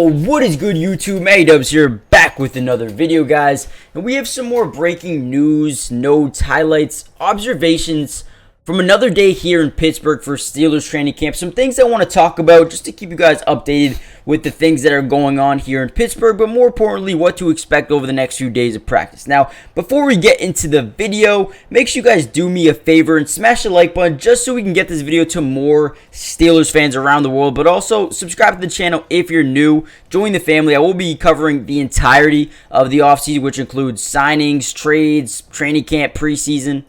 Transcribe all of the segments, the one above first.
What is good, YouTube? A-Dubs here, back with another video, guys. And we have some more breaking news, notes, highlights, observations from another day here in Pittsburgh for Steelers training camp. Some things I want to talk about just to keep you guys updated with the things that are going on here in Pittsburgh, but more importantly, what to expect over the next few days of practice. Now, before we get into the video, make sure you guys do me a favor and smash the like button just so we can get this video to more Steelers fans around the world, but also subscribe to the channel if you're new. Join the family. I will be covering the entirety of the offseason, which includes signings, trades, training camp, preseason,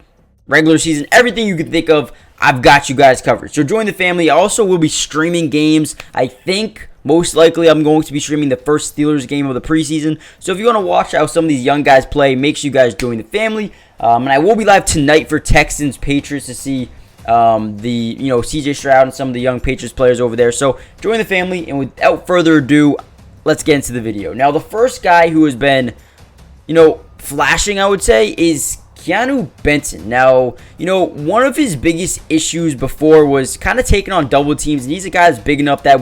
regular season, everything you can think of. I've got you guys covered. So join the family. I also will be streaming games. I think most likely I'm going to be streaming the first Steelers game of the preseason. So if you want to watch how some of these young guys play, make sure you guys join the family. And I will be live tonight for Texans Patriots to see CJ Stroud and some of the young Patriots players over there. So join the family. And without further ado, let's get into the video. Now, the first guy who has been, flashing, I would say, is Keanu Benton. Now, one of his biggest issues before was kind of taking on double teams, and he's a guy that's big enough that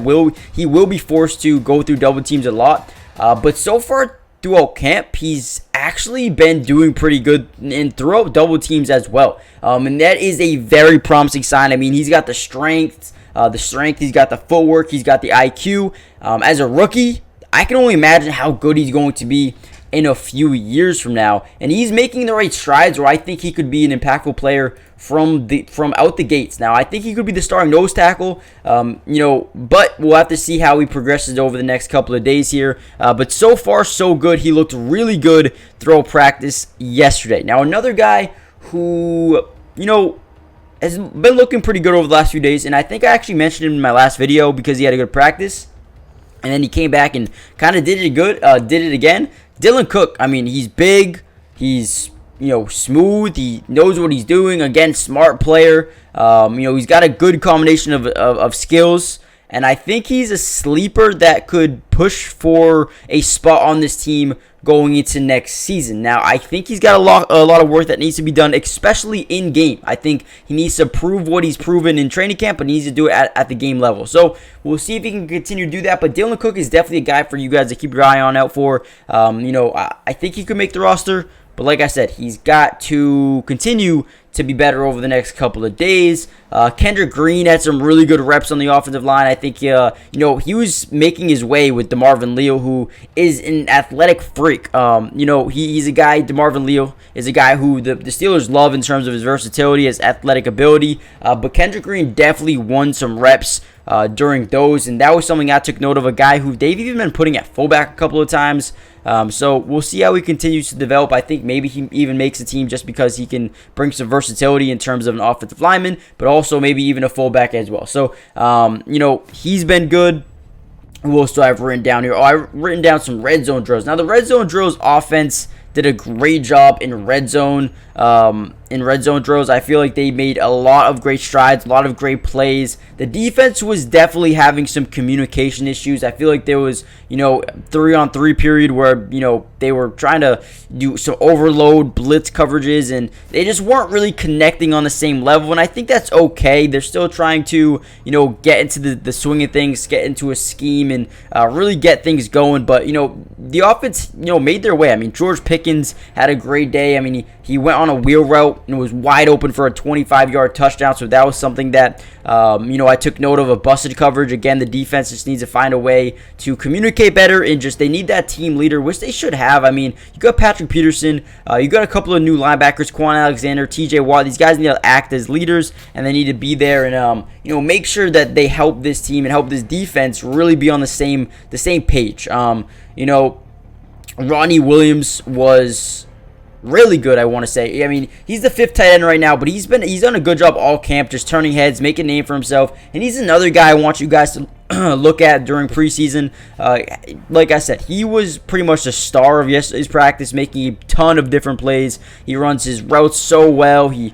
he will be forced to go through double teams a lot. But so far throughout camp, he's actually been doing pretty good and throughout double teams as well. And that is a very promising sign. I mean, he's got the strength, he's got the footwork, he's got the IQ. As a rookie, I can only imagine how good he's going to be in a few years from now, and he's making the right strides where I think he could be an impactful player from out the gates. Now, I think he could be the starting nose tackle, but we'll have to see how he progresses over the next couple of days here. But so far, so good. He looked really good throughout practice yesterday. Now, another guy who, has been looking pretty good over the last few days, and I think I actually mentioned him in my last video because he had a good practice, and then he came back and kind of did it again. Dylan Cook, I mean, he's big, he's, smooth, he knows what he's doing, again, smart player, he's got a good combination of skills, and I think he's a sleeper that could push for a spot on this team going into next season. Now, I think he's got a lot of work that needs to be done, especially in game. I think he needs to prove what he's proven in training camp, but needs to do it at the game level. So we'll see if he can continue to do that. But Dylan Cook is definitely a guy for you guys to keep your eye out for. I think he could make the roster, but like I said, he's got to continue to be better over the next couple of days. Kendrick Green had some really good reps on the offensive line. I think, he was making his way with DeMarvin Leal, who is an athletic freak. He's a guy, DeMarvin Leal is a guy who the Steelers love in terms of his versatility, his athletic ability. But Kendrick Green definitely won some reps during those, and that was something I took note of, a guy who they've even been putting at fullback a couple of times. So we'll see how he continues to develop. I think maybe he even makes the team just because he can bring some versatility in terms of an offensive lineman, but also maybe even a fullback as well. So, he's been good. Who else do I have written down here? I've written down some red zone drills. Now, the red zone drills offense did a great job in red zone drills. I feel like they made a lot of great strides, a lot of great plays. The defense was definitely having some communication issues. I feel like there was, 3-on-3 period where, they were trying to do some overload blitz coverages, and they just weren't really connecting on the same level, and I think that's okay. They're still trying to, get into the swing of things, get into a scheme, and really get things going, but, the offense, made their way. I mean, George Pickens had a great day. I mean, he went on a wheel route and was wide open for a 25-yard touchdown, so that was something that, I took note of. A busted coverage. Again, the defense just needs to find a way to communicate better, and just they need that team leader, which they should have. I mean, you got Patrick Peterson, you got a couple of new linebackers, Quan Alexander, TJ Watt. These guys need to act as leaders, and they need to be there and, make sure that they help this team and help this defense really be on the same page. Ronnie Williams was really good, I want to say. I mean, he's the 5th tight end right now, but he's done a good job all camp, just turning heads, making a name for himself, and he's another guy I want you guys to look at during preseason. Like I said, he was pretty much the star of yesterday's practice, making a ton of different plays. He runs his routes so well. He,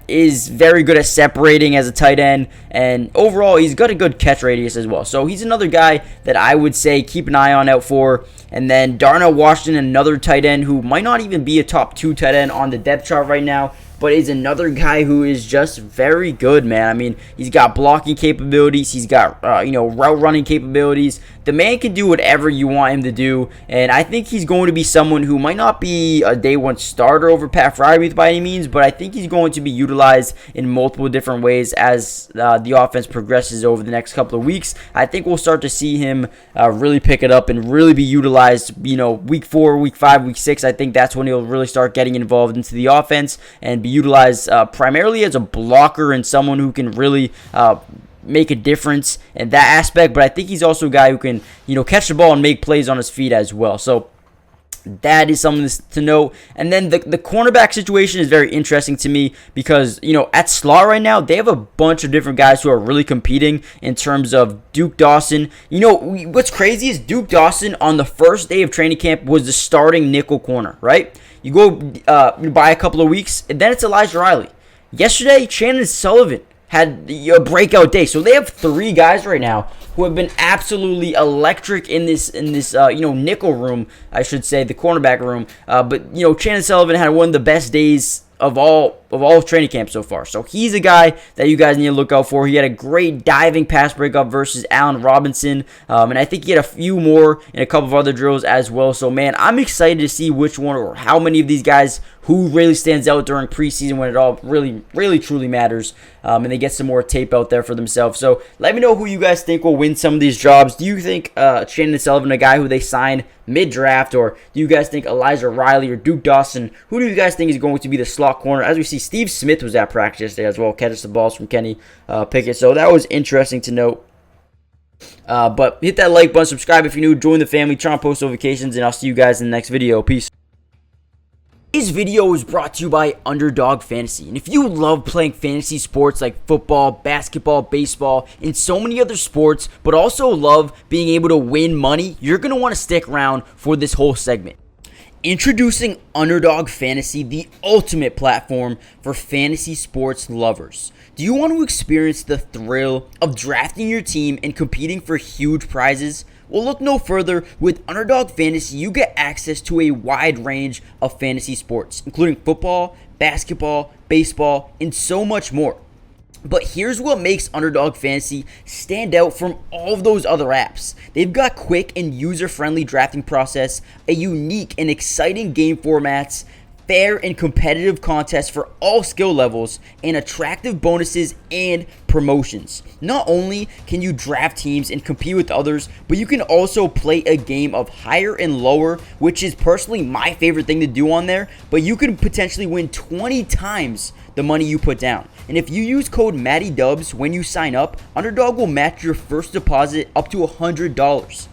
is very good at separating as a tight end, and overall he's got a good catch radius as well. So he's another guy that I would say keep an eye out for. And then Darnell Washington, another tight end who might not even be a top 2 tight end on the depth chart right now, but is another guy who is just very good, man. I mean, he's got blocking capabilities. He's got, route running capabilities. the man can do whatever you want him to do, and I think he's going to be someone who might not be a day one starter over Pat Freiermuth by any means, but I think he's going to be utilized in multiple different ways as the offense progresses over the next couple of weeks. I think we'll start to see him really pick it up and really be utilized, week 4, week 5, week 6. I think that's when he'll really start getting involved into the offense and be utilized primarily as a blocker and someone who can really make a difference in that aspect. But I think he's also a guy who can, catch the ball and make plays on his feet as well. So that is something to note. And then the cornerback situation is very interesting to me because, at slot right now, they have a bunch of different guys who are really competing in terms of Duke Dawson. What's crazy is Duke Dawson on the first day of training camp was the starting nickel corner, right? You go by a couple of weeks, and then it's Elijah Riley. Yesterday, Shannon Sullivan had a breakout day. So they have 3 guys right now who have been absolutely electric in this nickel room, I should say, the cornerback room. But Shannon Sullivan had one of the best days of all training camp so far. So he's a guy that you guys need to look out for. He had a great diving pass breakup versus Allen Robinson. And I think he had a few more in a couple of other drills as well. So, man, I'm excited to see which one or how many of these guys who really stands out during preseason when it all really, really, truly matters. And they get some more tape out there for themselves. So let me know who you guys think will win some of these jobs. Do you think Shannon Sullivan, a guy who they signed mid-draft, or do you guys think Elijah Riley or Duke Dawson? Who do you guys think is going to be the slot corner? As we see, Steve Smith was at practice yesterday as well, catches the balls from Kenny Pickett. So that was interesting to note. But hit that like button, subscribe if you're new, join the family, turn on post notifications, and I'll see you guys in the next video. Peace. Today's video is brought to you by Underdog Fantasy, and if you love playing fantasy sports like football, basketball, baseball, and so many other sports, but also love being able to win money, you're going to want to stick around for this whole segment. Introducing Underdog Fantasy, the ultimate platform for fantasy sports lovers. Do you want to experience the thrill of drafting your team and competing for huge prizes? Well, look no further. With Underdog Fantasy, you get access to a wide range of fantasy sports, including football, basketball, baseball, and so much more. But here's what makes Underdog Fantasy stand out from all of those other apps. They've got quick and user-friendly drafting process, a unique and exciting game formats, fair and competitive contests for all skill levels, and attractive bonuses and promotions. Not only can you draft teams and compete with others, but you can also play a game of higher and lower, which is personally my favorite thing to do on there, but you can potentially win 20 times the money you put down. And if you use code MattyDubs when you sign up, Underdog will match your first deposit up to $100.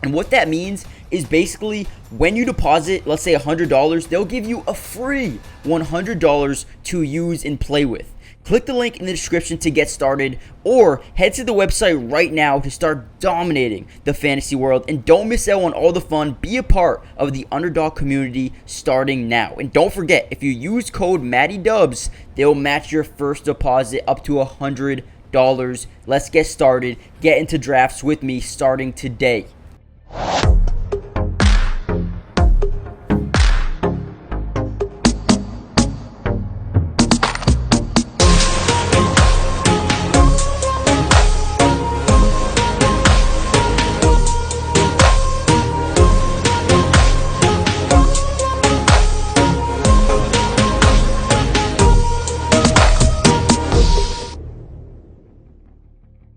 And what that means is basically when you deposit, let's say $100, they'll give you a free $100 to use and play with. Click the link in the description to get started, or head to the website right now to start dominating the fantasy world. And don't miss out on all the fun. Be a part of the Underdog community starting now. And don't forget, if you use code MattyDubs, they'll match your first deposit up to $100. Let's get started. Get into drafts with me starting today.